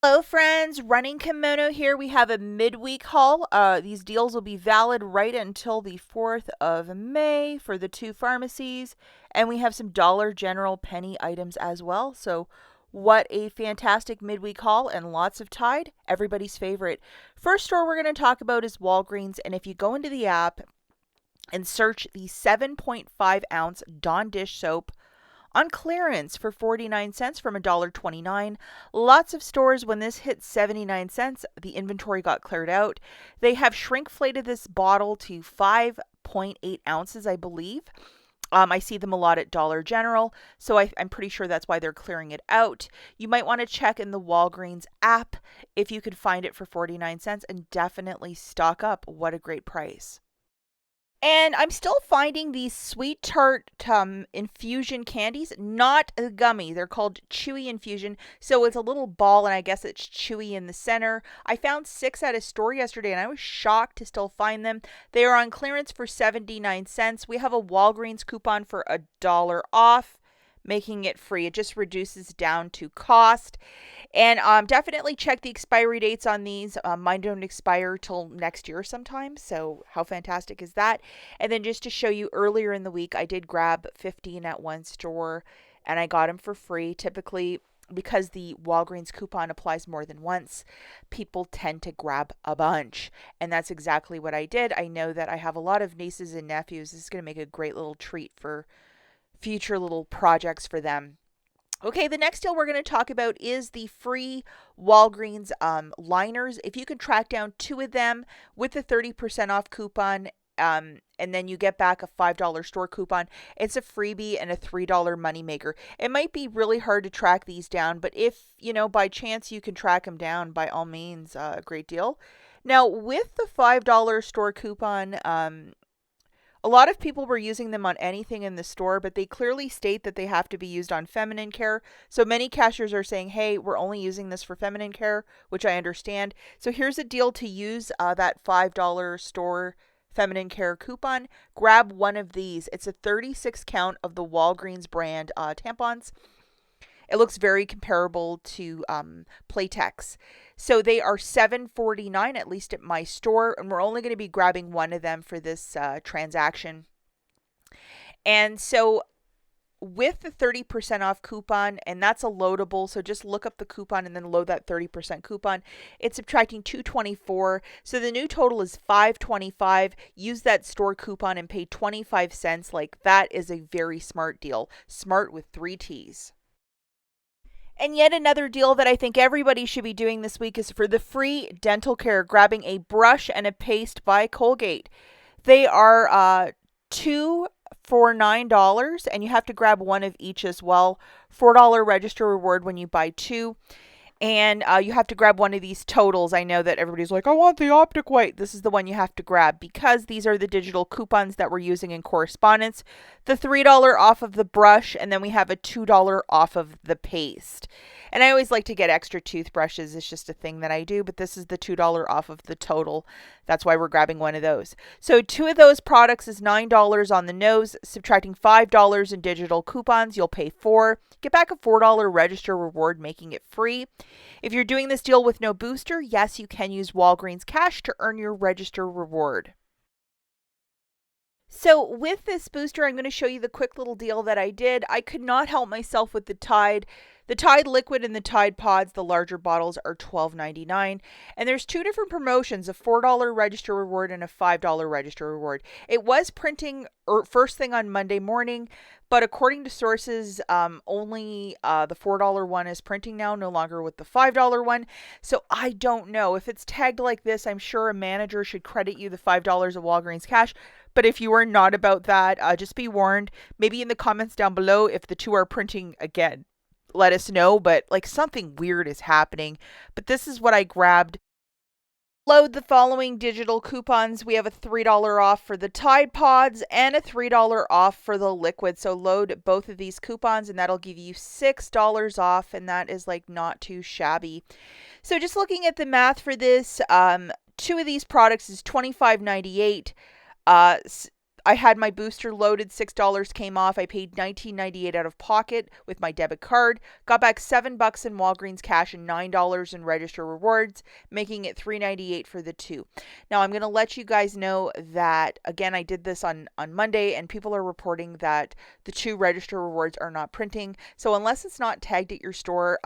Hello friends, Running Kimono here. We have a midweek haul. These deals will be valid right until the 4th of May for the two pharmacies. And we have some Dollar General penny items as well. So what a fantastic midweek haul and lots of Tide, everybody's favorite. First store we're going to talk about is Walgreens. And if you go into the app and search the 7.5-ounce Dawn dish soap on clearance for 49 cents from $1.29. Lots of stores, when this hit 79 cents, the inventory got cleared out. They have shrinkflated this bottle to 5.8 ounces, I believe. I see them a lot at Dollar General, so I'm pretty sure that's why they're clearing it out. You might want to check in the Walgreens app if you could find it for 49 cents and definitely stock up. What a great price. And I'm still finding these sweet tart infusion candies, not a gummy. They're called chewy infusion. So it's a little ball, and I guess it's chewy in the center. I found 6 at a store yesterday, and I was shocked to still find them. They are on clearance for 79 cents. We have a Walgreens coupon for $1 off, making it free. It just reduces down to cost. And definitely check the expiry dates on these. Mine don't expire till next year sometime, so how fantastic is that? And then just to show you, earlier in the week, I did grab 15 at one store, and I got them for free. Typically, because the Walgreens coupon applies more than once, people tend to grab a bunch. And that's exactly what I did. I know that I have a lot of nieces and nephews. This is going to make a great little treat for future little projects for them. Okay, the next deal we're going to talk about is the free Walgreens liners. If you can track down 2 of them with the 30% off coupon, and then you get back a $5 store coupon, it's a freebie and a $3 moneymaker. It might be really hard to track these down, but if, by chance you can track them down, by all means, a great deal. Now, with the $5 store coupon, a lot of people were using them on anything in the store, but they clearly state that they have to be used on feminine care. So many cashiers are saying, hey, we're only using this for feminine care, which I understand. So here's a deal to use that $5 store feminine care coupon. Grab one of these. It's a 36 count of the Walgreens brand tampons. It looks very comparable to Playtex. So they are $7.49, at least at my store, and we're only going to be grabbing one of them for this transaction. And so with the 30% off coupon, and that's a loadable, so just look up the coupon and then load that 30% coupon, it's subtracting $2.24. So the new total is $5.25. Use that store coupon and pay 25 cents. Like, that is a very smart deal. Smart with 3 T's. And yet another deal that I think everybody should be doing this week is for the free dental care, grabbing a brush and a paste by Colgate. They are 2 for $9, and you have to grab one of each as well. $4 register reward when you buy 2. And you have to grab one of these totals. I know that everybody's like, I want the optic white. This is the one you have to grab because these are the digital coupons that we're using in correspondence. The $3 off of the brush, and then we have a $2 off of the paste. And I always like to get extra toothbrushes. It's just a thing that I do, but this is the $2 off of the total. That's why we're grabbing one of those. So 2 of those products is $9 on the nose, subtracting $5 in digital coupons. You'll pay $4. Get back a $4 register reward, making it free. If you're doing this deal with no booster, yes, you can use Walgreens Cash to earn your register reward. So with this booster, I'm going to show you the quick little deal that I did. I could not help myself with the Tide. The Tide Liquid and the Tide Pods, the larger bottles, are $12.99. And there's 2 different promotions, a $4 register reward and a $5 register reward. It was printing first thing on Monday morning, but according to sources, only the $4 one is printing now, no longer with the $5 one. So I don't know. If it's tagged like this, I'm sure a manager should credit you the $5 of Walgreens Cash. But if you are not about that, just be warned. Maybe in the comments down below, if the 2 are printing again, let us know. But like, something weird is happening. But this is what I grabbed. Load the following digital coupons. We have a $3 off for the Tide Pods and a $3 off for the liquid. So load both of these coupons and that'll give you $6 off, and that is like not too shabby. So just looking at the math for this, 2 of these products is $25.98. I had my booster loaded, $6 came off. I paid $19.98 out of pocket with my debit card. Got back $7 in Walgreens cash and $9 in register rewards, making it $3.98 for the two. Now I'm going to let you guys know that, again, I did this on Monday, and people are reporting that the two register rewards are not printing. So unless it's not tagged at your store,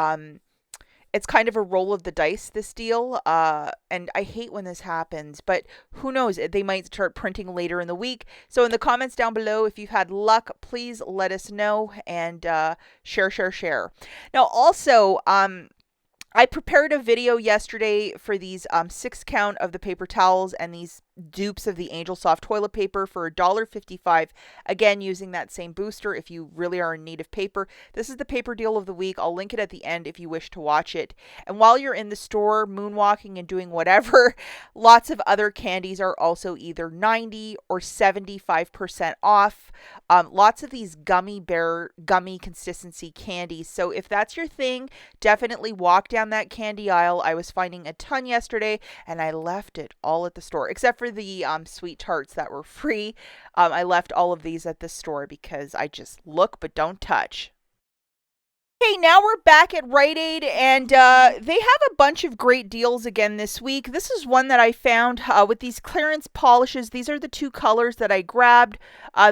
it's kind of a roll of the dice, this deal, and I hate when this happens, but who knows, they might start printing later in the week. So in the comments down below, if you've had luck, please let us know, and share. Now also, I prepared a video yesterday for these 6 count of the paper towels and these dupes of the Angel Soft toilet paper for $1.55. Again, using that same booster if you really are in need of paper. This is the paper deal of the week. I'll link it at the end if you wish to watch it. And while you're in the store moonwalking and doing whatever, lots of other candies are also either 90 or 75% off. Lots of these gummy consistency candies. So if that's your thing, definitely walk down that candy aisle. I was finding a ton yesterday, and I left it all at the store, except for the sweet tarts that were free. I left all of these at the store because I just look but don't touch. Okay, now we're back at Rite Aid, and they have a bunch of great deals again this week. This is one that I found with these clearance polishes. These are the 2 colors that I grabbed.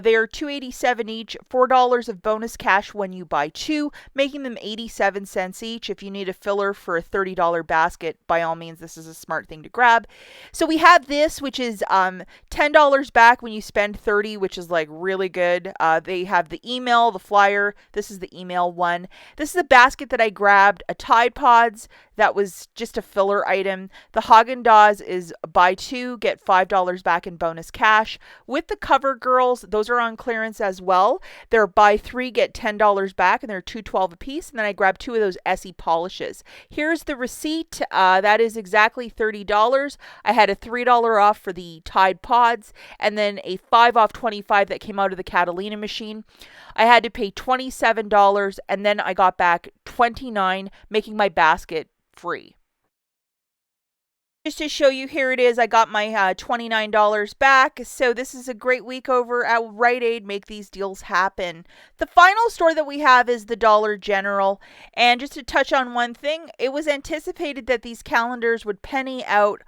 They are $2.87 each, $4 of bonus cash when you buy 2, making them 87 cents each. If you need a filler for a $30 basket, by all means, this is a smart thing to grab. So we have this, which is $10 back when you spend $30, which is like really good. They have the email, the flyer. This is the email one. This is a basket that I grabbed, a Tide Pods that was just a filler item. The Haagen-Dazs is buy 2, get $5 back in bonus cash. With the CoverGirls, those are on clearance as well. They're buy 3, get $10 back, and they're $2.12 a piece. And then I grabbed 2 of those Essie polishes. Here's the receipt. That is exactly $30. I had a $3 off for the Tide Pods, and then a 5 off 25 that came out of the Catalina machine. I had to pay $27, and then I got back $29, making my basket free. Just to show you, here it is. I got my $29 back. So this is a great week over at Rite Aid. Make these deals happen. The final store that we have is the Dollar General. And just to touch on one thing, it was anticipated that these calendars would penny out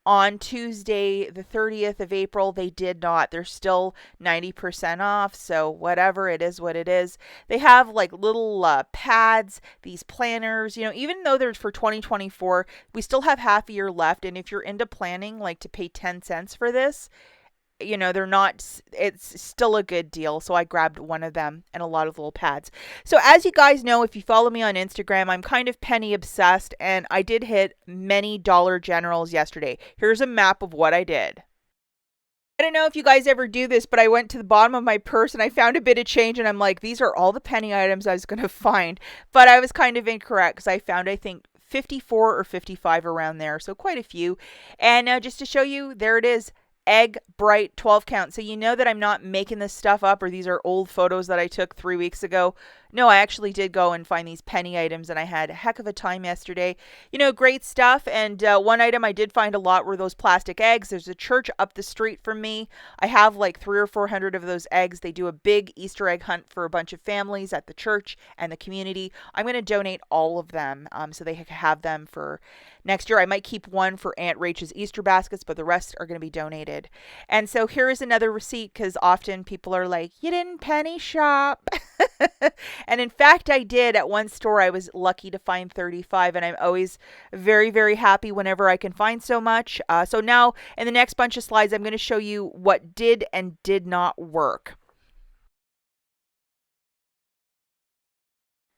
on Tuesday, the 30th of April. They did not. They're still 90% off, so whatever, it is what it is. They have like little pads, these planners, even though they're for 2024, we still have half a year left, and if you're into planning, like to pay 10 cents for this, they're not, it's still a good deal. So I grabbed one of them and a lot of little pads. So as you guys know, if you follow me on Instagram, I'm kind of penny obsessed, and I did hit many Dollar Generals yesterday. Here's a map of what I did. I don't know if you guys ever do this, but I went to the bottom of my purse and I found a bit of change, and I'm like, these are all the penny items I was going to find. But I was kind of incorrect, because I found, I think, 54 or 55 around there. So quite a few. And just to show you, there it is. Egg Bright 12 count. So you know that I'm not making this stuff up, or these are old photos that I took 3 weeks ago. No, I actually did go and find these penny items, and I had a heck of a time yesterday. Great stuff. And one item I did find a lot were those plastic eggs. There's a church up the street from me. I have like 300 or 400 of those eggs. They do a big Easter egg hunt for a bunch of families at the church and the community. I'm going to donate all of them so they have them for next year. I might keep one for Aunt Rachel's Easter baskets, but the rest are going to be donated. And so here is another receipt, because often people are like, you didn't penny shop. And in fact, I did. At one store, I was lucky to find 35, and I'm always very, very happy whenever I can find so much. So now in the next bunch of slides, I'm going to show you what did and did not work.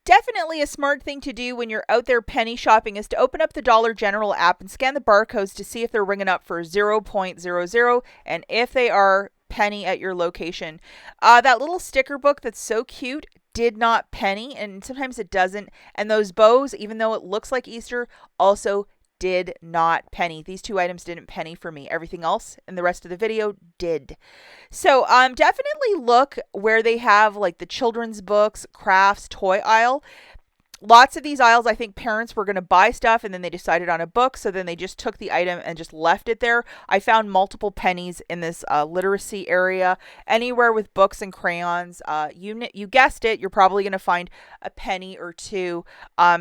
Definitely a smart thing to do when you're out there penny shopping is to open up the Dollar General app and scan the barcodes to see if they're ringing up for 0.00, and if they are, penny at your location. That little sticker book that's so cute did not penny, and sometimes it doesn't. And those bows, even though it looks like Easter, also did not penny. These 2 items didn't penny for me. Everything else in the rest of the video did. So definitely look where they have like the children's books, crafts, toy aisle. Lots of these aisles, I think parents were going to buy stuff and then they decided on a book, so then they just took the item and just left it there. I found multiple pennies in this literacy area. Anywhere with books and crayons, you guessed it, you're probably going to find a penny or two,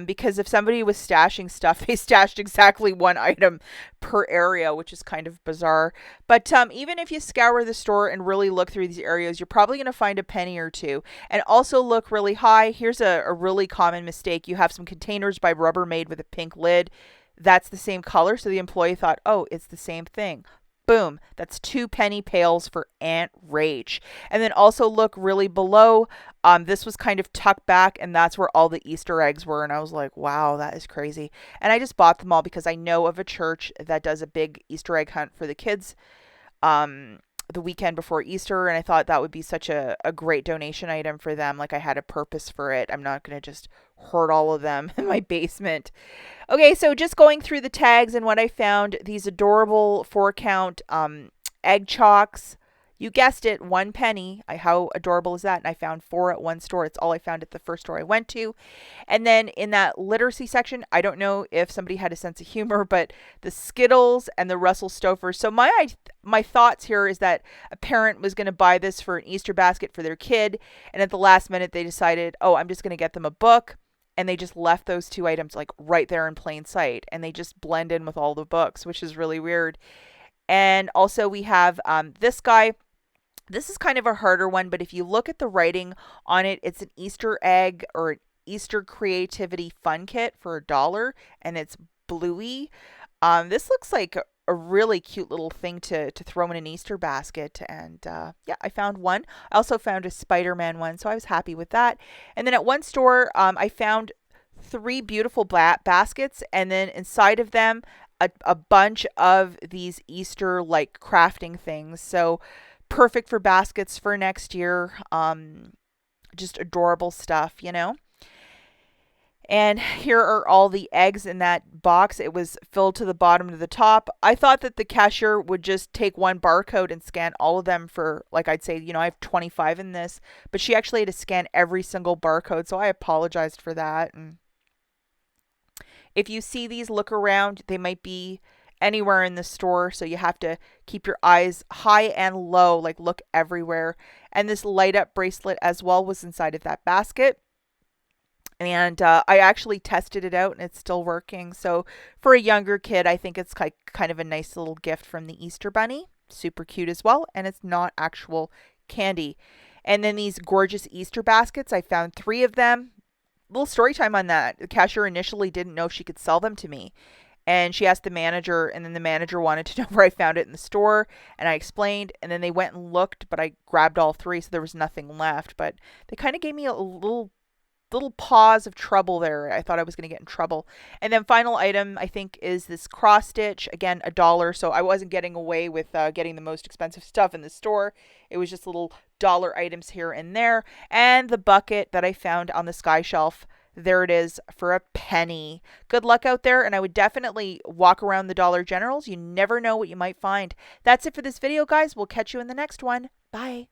because if somebody was stashing stuff, they stashed exactly one item per area, which is kind of bizarre. But even if you scour the store and really look through these areas, you're probably going to find a penny or two. And also look really high. Here's a really common mistake. You have some containers by Rubbermaid with a pink lid. That's the same color. So the employee thought, oh, it's the same thing. Boom. That's 2 penny pails for Aunt Rach. And then also look really below. This was kind of tucked back, and that's where all the Easter eggs were. And I was like, wow, that is crazy. And I just bought them all because I know of a church that does a big Easter egg hunt for the kids. The weekend before Easter, and I thought that would be such a great donation item for them. Like, I had a purpose for it. I'm not going to just hoard all of them in my basement. Okay, so just going through the tags and what I found, these adorable 4-count egg chalks. You guessed it, 1 penny. How adorable is that? And I found 4 at one store. It's all I found at the first store I went to. And then in that literacy section, I don't know if somebody had a sense of humor, but the Skittles and the Russell Stouffer's. So my thoughts here is that a parent was going to buy this for an Easter basket for their kid, and at the last minute they decided, oh, I'm just going to get them a book. And they just left those 2 items like right there in plain sight, and they just blend in with all the books, which is really weird. And also we have this guy. This is kind of a harder one, but if you look at the writing on it, it's an Easter egg or an Easter creativity fun kit for $1, and it's bluey. This looks like a really cute little thing to throw in an Easter basket. And yeah, I found one. I also found a Spider-Man one, so I was happy with that. And then at one store, I found 3 beautiful baskets, and then inside of them, a bunch of these Easter like crafting things. So perfect for baskets for next year. Just adorable stuff, you know. And here are all the eggs in that box. It was filled to the bottom to the top. I thought that the cashier would just take one barcode and scan all of them for, like, I'd say, I have 25 in this, but she actually had to scan every single barcode, so I apologized for that. And if you see these, look around. They might be anywhere in the store, so you have to keep your eyes high and low, like look everywhere. And this light up bracelet as well was inside of that basket. And I actually tested it out and it's still working. So for a younger kid, I think it's kind of a nice little gift from the Easter Bunny. Super cute as well. And it's not actual candy. And then these gorgeous Easter baskets, I found 3 of them. Little story time on that. The cashier initially didn't know if she could sell them to me. And she asked the manager, and then the manager wanted to know where I found it in the store. And I explained, and then they went and looked, but I grabbed all 3, so there was nothing left. But they kind of gave me a little pause of trouble there. I thought I was going to get in trouble. And then final item, I think, is this cross stitch. Again, $1. So I wasn't getting away with getting the most expensive stuff in the store. It was just little dollar items here and there. And the bucket that I found on the sky shelf, there it is for a penny. Good luck out there, and I would definitely walk around the Dollar Generals. You never know what you might find. That's it for this video, guys. We'll catch you in the next one. Bye.